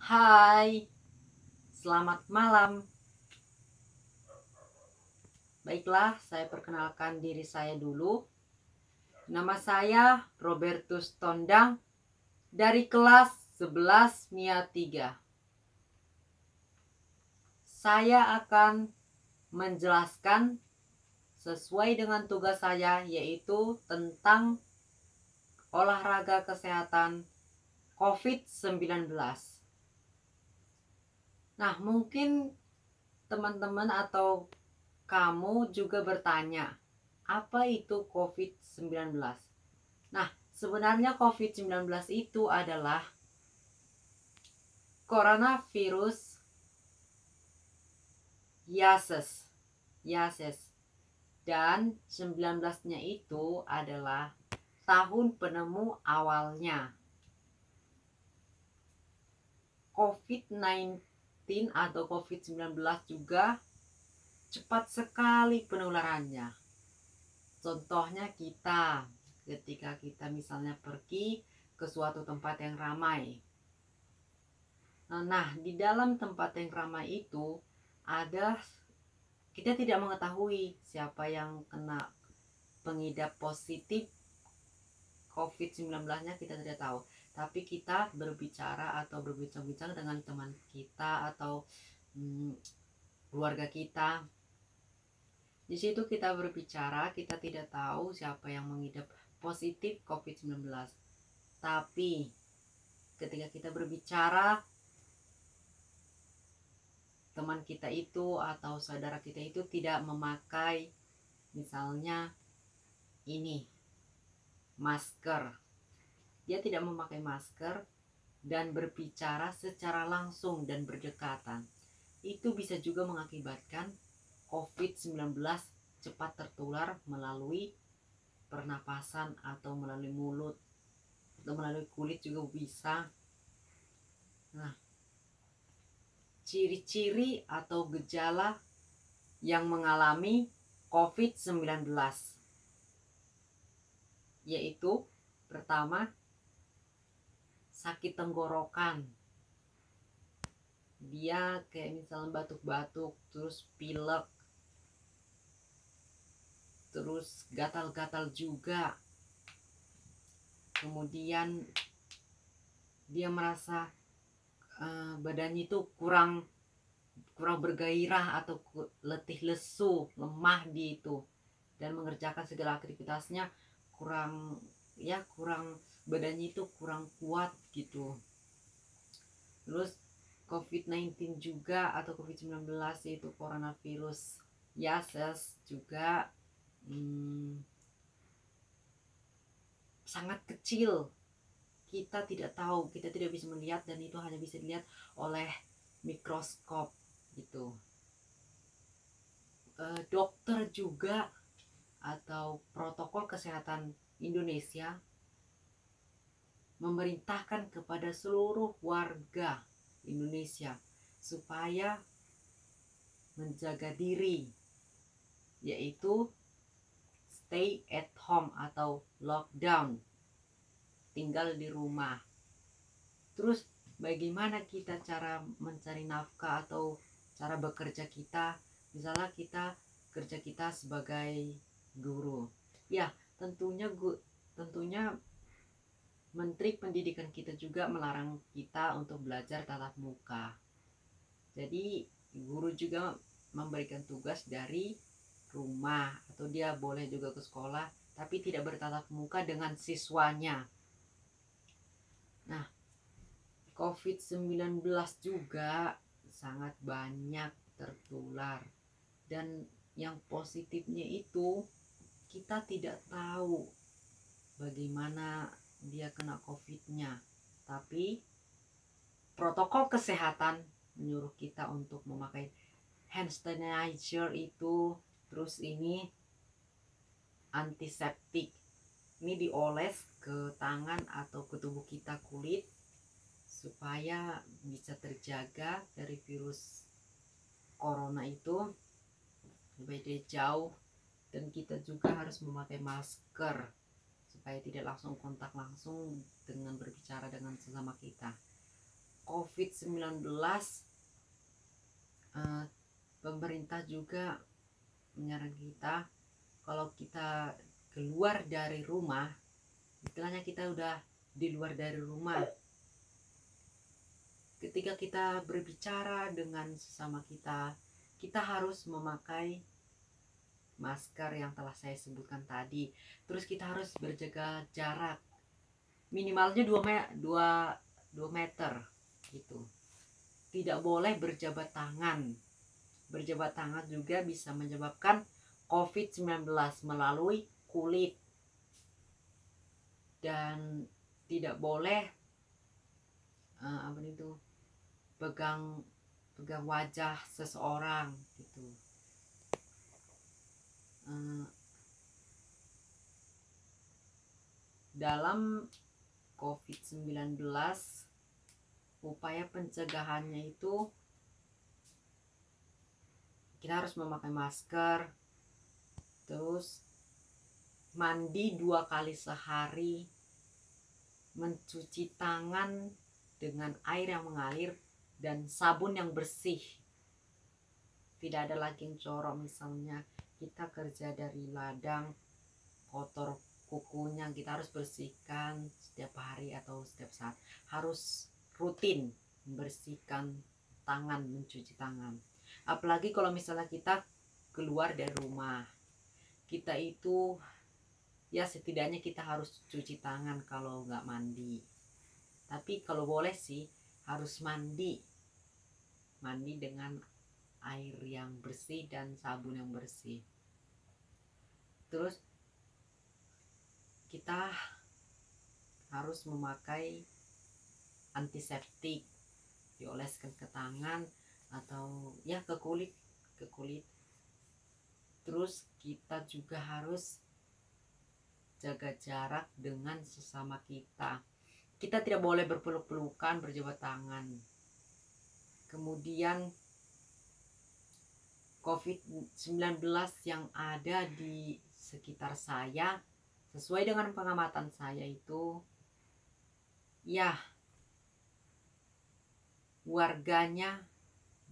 Hai, selamat malam. Baiklah, saya perkenalkan diri saya dulu. Nama saya Robertus Tondang dari kelas 11 MIA 3. Saya akan menjelaskan sesuai dengan tugas saya, yaitu tentang olahraga kesehatan COVID-19. Nah, mungkin teman-teman atau kamu juga bertanya, apa itu COVID-19? Nah, sebenarnya COVID-19 itu adalah coronavirus yases. Yases. Dan 19-nya itu adalah tahun penemu awalnya. COVID-19 atau COVID-19 juga cepat sekali penularannya. Contohnya ketika kita misalnya pergi ke suatu tempat yang ramai. Nah, di dalam tempat yang ramai itu kita tidak mengetahui siapa yang kena pengidap positif COVID-19-nya, kita tidak tahu. Tapi kita berbicara atau berbincang-bincang dengan teman kita atau keluarga kita. Di situ kita berbicara, kita tidak tahu siapa yang mengidap positif COVID-19. Tapi ketika kita berbicara, teman kita itu atau saudara kita itu tidak memakai misalnya ini masker. Dia tidak memakai masker dan berbicara secara langsung dan berdekatan. Itu bisa juga mengakibatkan COVID-19 cepat tertular melalui pernapasan atau melalui mulut atau melalui kulit juga bisa. Nah, ciri-ciri atau gejala yang mengalami COVID-19 yaitu pertama, sakit tenggorokan. Dia kayak misalnya batuk-batuk, terus pilek, terus gatal-gatal juga. Kemudian dia merasa badannya itu kurang bergairah atau letih lesu, lemah di itu, dan mengerjakan segala aktivitasnya kurang badannya itu kurang kuat gitu. Terus COVID-19 juga atau COVID-19 yaitu coronavirus yases juga sangat kecil. Kita tidak tahu, kita tidak bisa melihat, dan itu hanya bisa dilihat oleh mikroskop gitu. Dokter juga atau protokol kesehatan Indonesia memerintahkan kepada seluruh warga Indonesia supaya menjaga diri, yaitu stay at home atau lockdown, tinggal di rumah. Terus bagaimana kita cara mencari nafkah atau cara bekerja kita? Misalnya kerja kita sebagai guru, ya tentunya Menteri Pendidikan kita juga melarang kita untuk belajar tatap muka. Jadi guru juga memberikan tugas dari rumah, atau dia boleh juga ke sekolah tapi tidak bertatap muka dengan siswanya. Nah, COVID-19 juga sangat banyak tertular, dan yang positifnya itu kita tidak tahu bagaimana dia kena COVID-nya, tapi protokol kesehatan menyuruh kita untuk memakai hand sanitizer itu, terus ini antiseptik, ini dioles ke tangan atau ke tubuh kita, kulit, supaya bisa terjaga dari virus corona itu lebih jauh. Dan kita juga harus memakai masker supaya tidak langsung kontak langsung dengan berbicara dengan sesama kita. COVID-19, pemerintah juga menyarankan kita kalau kita keluar dari rumah, istilahnya kita udah di luar dari rumah, ketika kita berbicara dengan sesama kita, kita harus memakai masker yang telah saya sebutkan tadi. Terus kita harus berjaga jarak minimalnya 2 meter gitu. Tidak boleh berjabat tangan. Berjabat tangan juga bisa menyebabkan COVID-19 melalui kulit. Dan tidak boleh pegang wajah seseorang gitu. Dalam COVID-19, upaya pencegahannya itu kita harus memakai masker, terus mandi 2 kali sehari, mencuci tangan dengan air yang mengalir dan sabun yang bersih. Tidak ada lagi yang corok, misalnya kita kerja dari ladang, kotor kukunya, kita harus bersihkan setiap hari atau setiap saat. Harus rutin membersihkan tangan, mencuci tangan. Apalagi kalau misalnya kita keluar dari rumah, kita itu ya setidaknya kita harus cuci tangan kalau nggak mandi. Tapi kalau boleh sih harus mandi dengan air yang bersih dan sabun yang bersih. Terus kita harus memakai antiseptik, dioleskan ke tangan atau ya ke kulit. Terus kita juga harus jaga jarak dengan sesama kita. Kita tidak boleh berpeluk-pelukan, berjabat tangan. Kemudian COVID-19 yang ada di sekitar saya, sesuai dengan pengamatan saya itu, ya warganya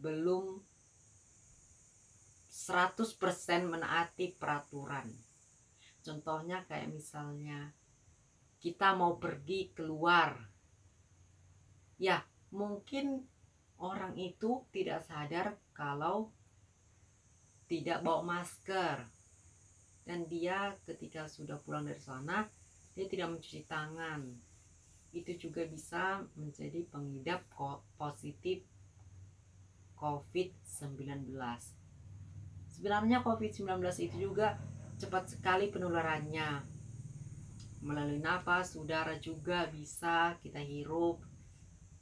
belum 100% menaati peraturan. Contohnya kayak misalnya kita mau pergi keluar, ya mungkin orang itu tidak sadar kalau tidak bawa masker, dan dia ketika sudah pulang dari sana dia tidak mencuci tangan. Itu juga bisa menjadi pengidap positif COVID-19. Sebenarnya COVID-19 itu juga cepat sekali penularannya, melalui nafas, udara juga bisa kita hirup.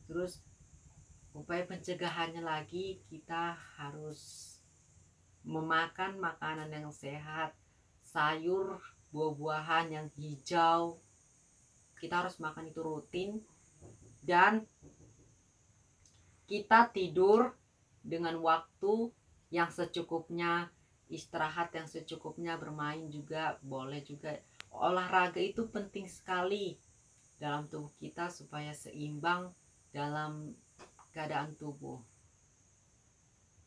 Terus upaya pencegahannya lagi, kita harus memakan makanan yang sehat, sayur, buah-buahan yang hijau, kita harus makan itu rutin. Dan kita tidur dengan waktu yang secukupnya, istirahat yang secukupnya, bermain juga boleh juga. Olahraga itu penting sekali dalam tubuh kita supaya seimbang dalam keadaan tubuh.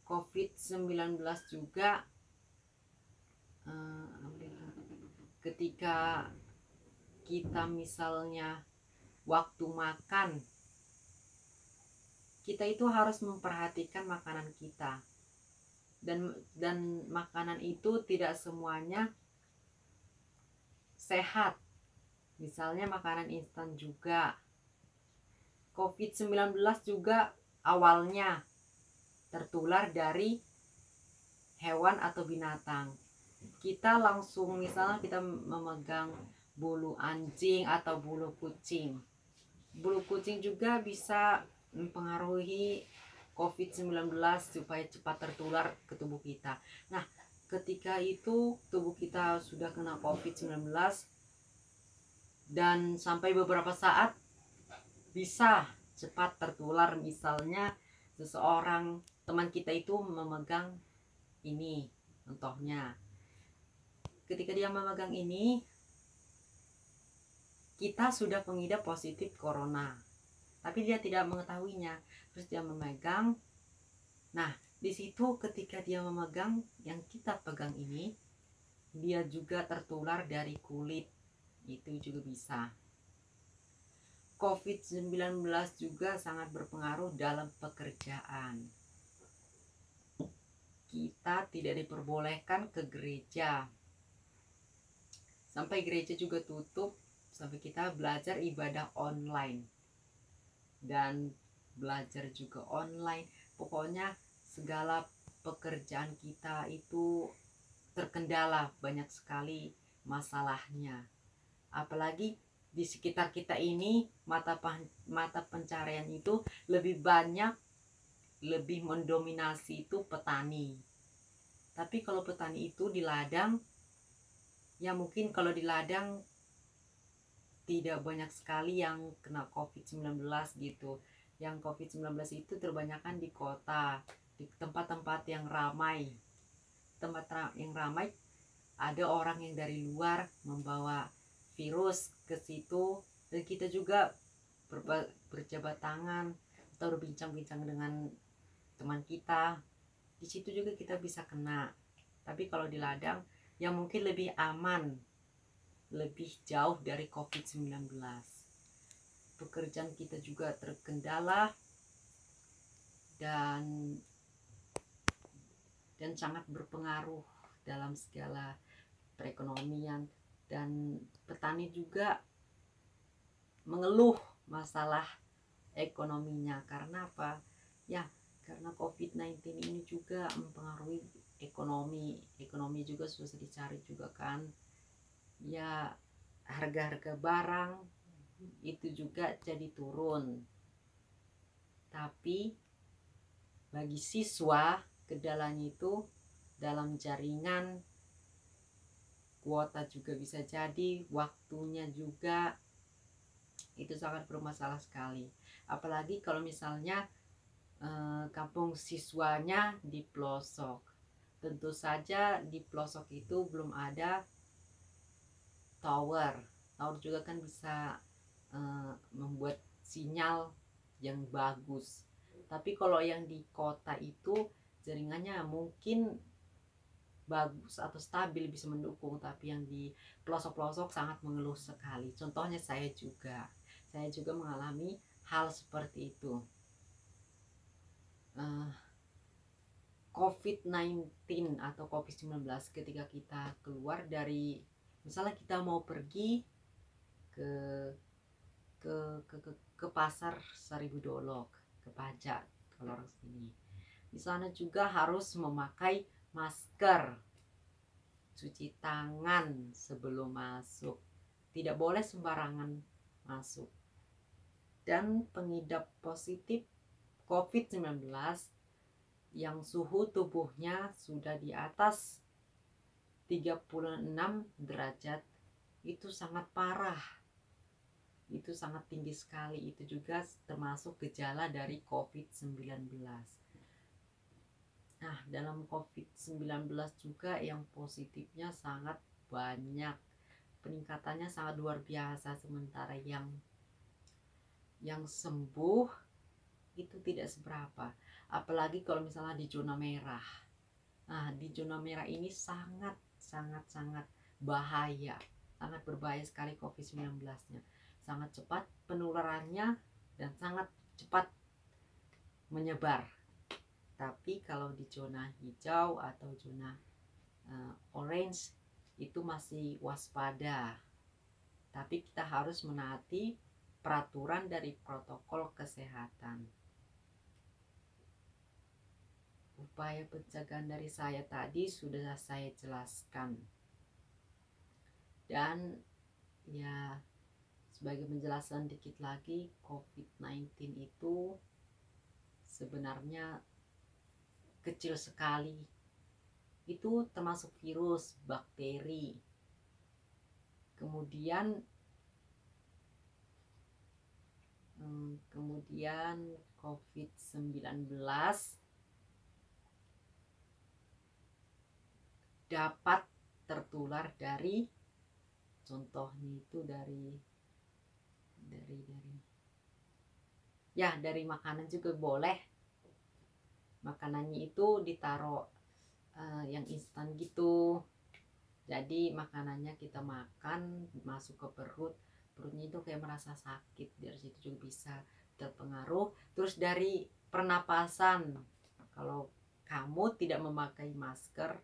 COVID-19 juga ketika kita misalnya waktu makan, kita itu harus memperhatikan makanan kita, dan makanan itu tidak semuanya sehat. Misalnya makanan instan juga. COVID-19 juga awalnya tertular dari hewan atau binatang. Kita langsung misalnya kita memegang bulu anjing atau bulu kucing. Bulu kucing juga bisa mempengaruhi COVID-19 supaya cepat tertular ke tubuh kita. Nah, ketika itu tubuh kita sudah kena COVID-19 dan sampai beberapa saat bisa cepat tertular. Misalnya seseorang teman kita itu memegang ini, contohnya ketika dia memegang ini, kita sudah pengidap positif corona. tapi dia tidak mengetahuinya. Terus dia memegang. Nah, di situ ketika dia memegang yang kita pegang ini, dia juga tertular dari kulit. Itu juga bisa. COVID-19 juga sangat berpengaruh dalam pekerjaan. Kita tidak diperbolehkan ke gereja. Sampai gereja juga tutup, sampai kita belajar ibadah online. Dan belajar juga online. Pokoknya segala pekerjaan kita itu terkendala, banyak sekali masalahnya. Apalagi di sekitar kita ini mata pencarian itu lebih banyak, lebih mendominasi itu petani. Tapi kalau petani itu di ladang, ya mungkin kalau di ladang tidak banyak sekali yang kena COVID-19 gitu. Yang COVID-19 itu terbanyakan di kota, di tempat-tempat yang ramai. Tempat yang ramai ada orang yang dari luar membawa virus ke situ, dan kita juga berjabat tangan atau berbincang-bincang dengan teman kita. Di situ juga kita bisa kena. Tapi kalau di ladang yang mungkin lebih aman, lebih jauh dari COVID-19. Pekerjaan kita juga terkendala dan sangat berpengaruh dalam segala perekonomian, dan petani juga mengeluh masalah ekonominya. Karena apa? Ya, karena COVID-19 ini juga mempengaruhi ekonomi juga susah dicari juga kan. Ya, harga-harga barang itu juga jadi turun. Tapi bagi siswa, kendalanya itu dalam jaringan, kuota juga bisa jadi, waktunya juga itu sangat bermasalah sekali. Apalagi kalau misalnya kampung siswanya di pelosok. Tentu saja di pelosok itu belum ada tower. Tower juga kan bisa membuat sinyal yang bagus. Tapi kalau yang di kota itu jaringannya mungkin bagus atau stabil, bisa mendukung, tapi yang di pelosok-pelosok sangat mengeluh sekali. Contohnya saya juga mengalami hal seperti itu. COVID-19 atau COVID-19 ketika kita keluar dari, misalnya kita mau pergi ke pasar Seribu Dolok, ke Pajak kalau orang sini. Di sana juga harus memakai masker, cuci tangan sebelum masuk, tidak boleh sembarangan masuk. Dan pengidap positif COVID-19 yang suhu tubuhnya sudah di atas 36 derajat itu sangat parah, itu sangat tinggi sekali. Itu juga termasuk gejala dari COVID-19. Nah, dalam COVID-19 juga yang positifnya sangat banyak, peningkatannya sangat luar biasa, sementara yang sembuh itu tidak seberapa. Apalagi kalau misalnya di zona merah. Nah, di zona merah ini sangat bahaya, sangat berbahaya sekali COVID-19-nya. Sangat cepat penularannya dan sangat cepat menyebar. Tapi kalau di zona hijau atau zona orange itu masih waspada. Tapi kita harus menaati peraturan dari protokol kesehatan. Upaya pencegahan dari saya tadi sudah saya jelaskan. Dan ya, sebagai penjelasan dikit lagi, COVID-19 itu sebenarnya kecil sekali. Itu termasuk virus, bakteri. Kemudian COVID-19 dapat tertular dari, contohnya itu dari Ya, dari makanan juga boleh. Makanannya itu ditaruh yang instan gitu. Jadi makanannya kita makan masuk ke perut, perutnya itu kayak merasa sakit, dari situ juga bisa terpengaruh. Terus dari pernapasan, kalau kamu tidak memakai masker,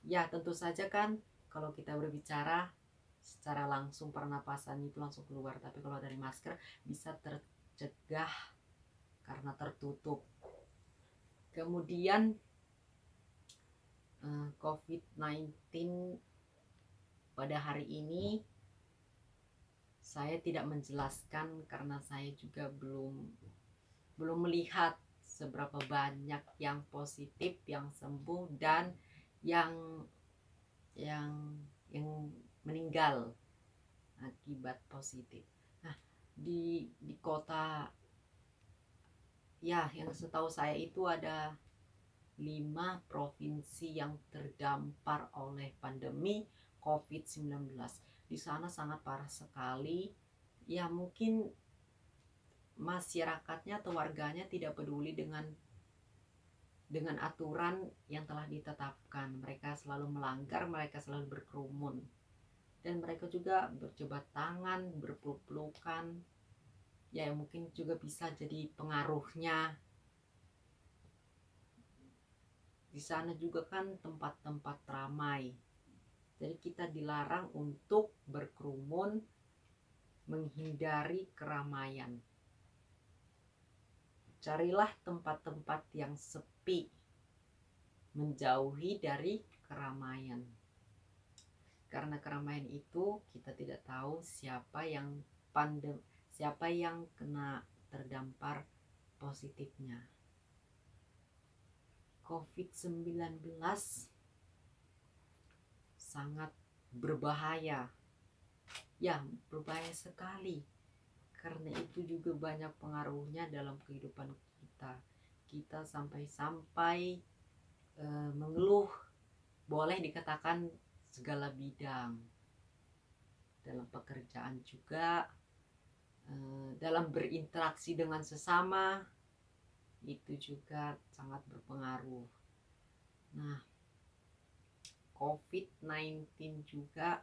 ya tentu saja kan kalau kita berbicara secara langsung pernapasan itu langsung keluar, tapi kalau dari masker bisa tercegah karena tertutup. Kemudian COVID-19 pada hari ini saya tidak menjelaskan karena saya juga belum melihat seberapa banyak yang positif, yang sembuh, dan yang yang yang meninggal akibat positif. Nah, di kota, ya, yang setahu saya itu ada 5 provinsi yang terdampar oleh pandemi COVID-19. Di sana sangat parah sekali. Ya, mungkin masyarakatnya atau warganya tidak peduli dengan aturan yang telah ditetapkan. Mereka selalu melanggar, mereka selalu berkerumun. Dan mereka juga berjabat tangan, berpeluk-pelukan. Ya, mungkin juga bisa jadi pengaruhnya. Di sana juga kan tempat-tempat ramai. Jadi kita dilarang untuk berkerumun, menghindari keramaian. Carilah tempat-tempat yang sepi, menjauhi dari keramaian. Karena keramaian itu kita tidak tahu siapa yang kena terdampar positifnya. COVID-19 sangat berbahaya. Ya, berbahaya sekali. Karena itu juga banyak pengaruhnya dalam kehidupan kita. Kita sampai-sampai mengeluh, boleh dikatakan segala bidang. Dalam pekerjaan juga, dalam berinteraksi dengan sesama, itu juga sangat berpengaruh. Nah, COVID-19 juga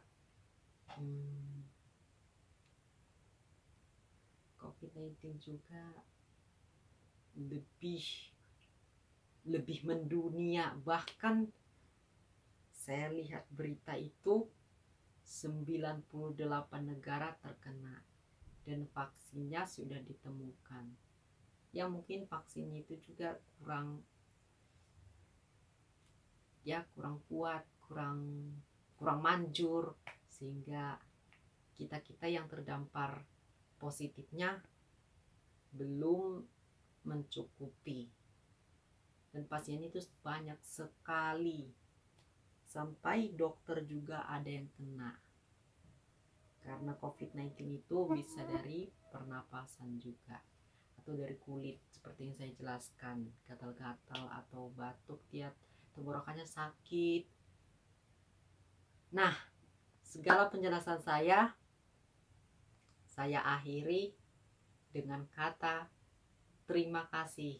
lebih mendunia. Bahkan saya lihat berita itu 98 negara terkena dan vaksinnya sudah ditemukan. Ya, mungkin vaksinnya itu juga kurang kuat, kurang manjur, sehingga kita yang terdampar positifnya belum mencukupi. Dan pasien itu banyak sekali, sampai dokter juga ada yang kena. Karena COVID-19 itu bisa dari pernapasan juga, atau dari kulit seperti yang saya jelaskan, gatal-gatal atau batuk, dia tenggorokannya sakit. Nah, segala penjelasan saya akhiri dengan kata terima kasih.